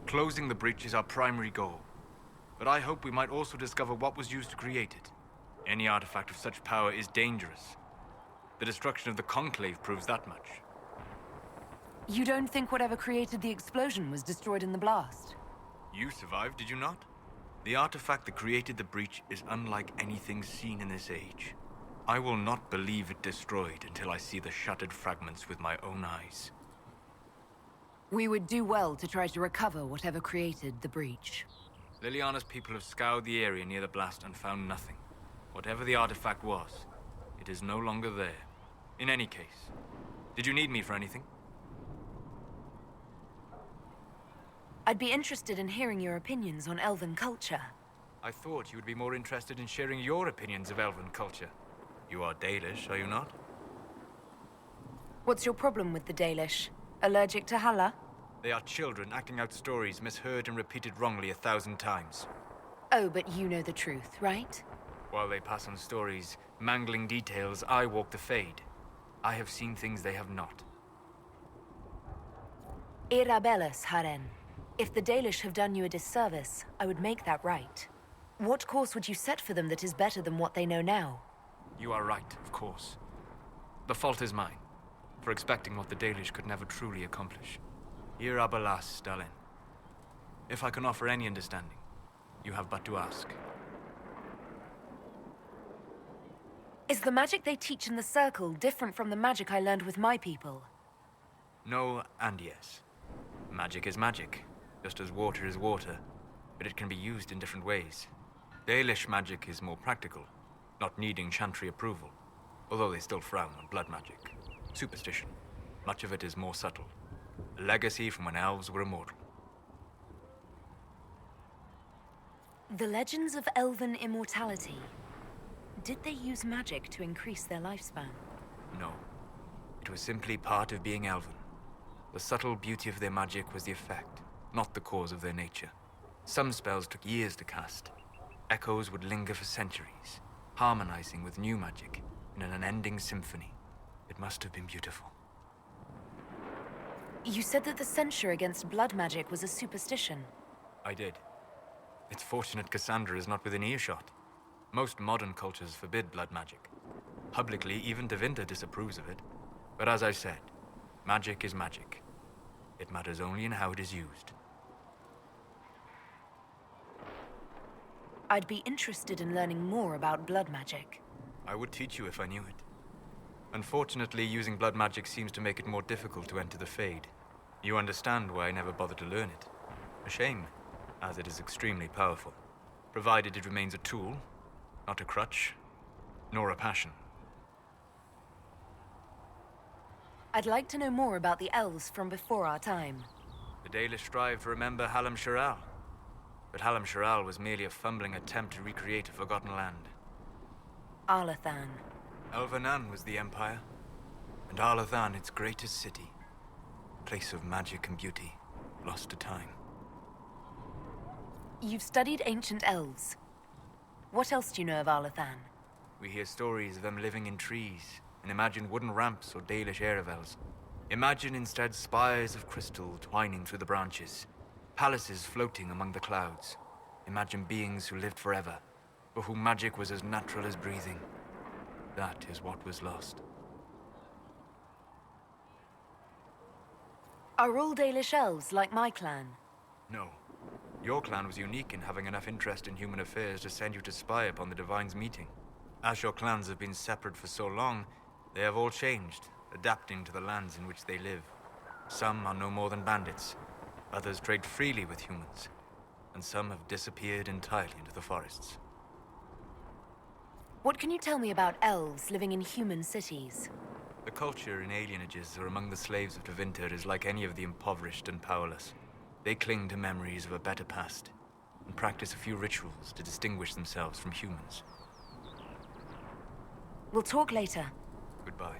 Closing the breach is our primary goal. But I hope we might also discover what was used to create it. Any artifact of such power is dangerous. The destruction of the Conclave proves that much. You don't think whatever created the explosion was destroyed in the blast? You survived, did you not? The artifact that created the breach is unlike anything seen in this age. I will not believe it destroyed until I see the shattered fragments with my own eyes. We would do well to try to recover whatever created the breach. Liliana's people have scoured the area near the blast and found nothing. Whatever the artifact was, it is no longer there. In any case, did you need me for anything? I'd be interested in hearing your opinions on Elven culture. I thought you would be more interested in sharing your opinions of Elven culture. You are Dalish, are you not? What's your problem with the Dalish? Allergic to Halla? They are children acting out stories misheard and repeated wrongly 1,000 times. Oh, but you know the truth, right? While they pass on stories, mangling details, I walk the Fade. I have seen things they have not. Irabellis, Haren. If the Dalish have done you a disservice, I would make that right. What course would you set for them that is better than what they know now? You are right, of course. The fault is mine, for expecting what the Dalish could never truly accomplish. Irabalas, Dalin. If I can offer any understanding, you have but to ask. Is the magic they teach in the Circle different from the magic I learned with my people? No and yes. Magic is magic, just as water is water, but it can be used in different ways. Dalish magic is more practical, not needing chantry approval, although they still frown on blood magic. Superstition. Much of it is more subtle. A legacy from when elves were immortal. The legends of elven immortality. Did they use magic to increase their lifespan? No. It was simply part of being elven. The subtle beauty of their magic was the effect, not the cause of their nature. Some spells took years to cast. Echoes would linger for centuries, harmonizing with new magic in an unending symphony. It must have been beautiful. You said that the censure against blood magic was a superstition. I did. It's fortunate Cassandra is not within earshot. Most modern cultures forbid blood magic. Publicly, even Devinter disapproves of it. But as I said, magic is magic. It matters only in how it is used. I'd be interested in learning more about blood magic. I would teach you if I knew it. Unfortunately, using blood magic seems to make it more difficult to enter the Fade. You understand why I never bothered to learn it. A shame, as it is extremely powerful, provided it remains a tool, not a crutch, nor a passion. I'd like to know more about the Elves from before our time. The Dalish strive to remember Hallam Shiral, but Hallam Shiral was merely a fumbling attempt to recreate a forgotten land. Arlathan. Elvanan was the Empire, and Arlathan its greatest city. Place of magic and beauty, lost to time. You've studied ancient elves. What else do you know of Arlathan? We hear stories of them living in trees, and imagine wooden ramps or Dalish Eravels. Imagine instead spires of crystal twining through the branches, palaces floating among the clouds. Imagine beings who lived forever, for whom magic was as natural as breathing. That is what was lost. Are all Dalish elves like my clan? No. Your clan was unique in having enough interest in human affairs to send you to spy upon the Divine's meeting. As your clans have been separate for so long, they have all changed, adapting to the lands in which they live. Some are no more than bandits, others trade freely with humans, and some have disappeared entirely into the forests. What can you tell me about elves living in human cities? The culture in alienages or among the slaves of Devinter is like any of the impoverished and powerless. They cling to memories of a better past, and practice a few rituals to distinguish themselves from humans. We'll talk later. Goodbye.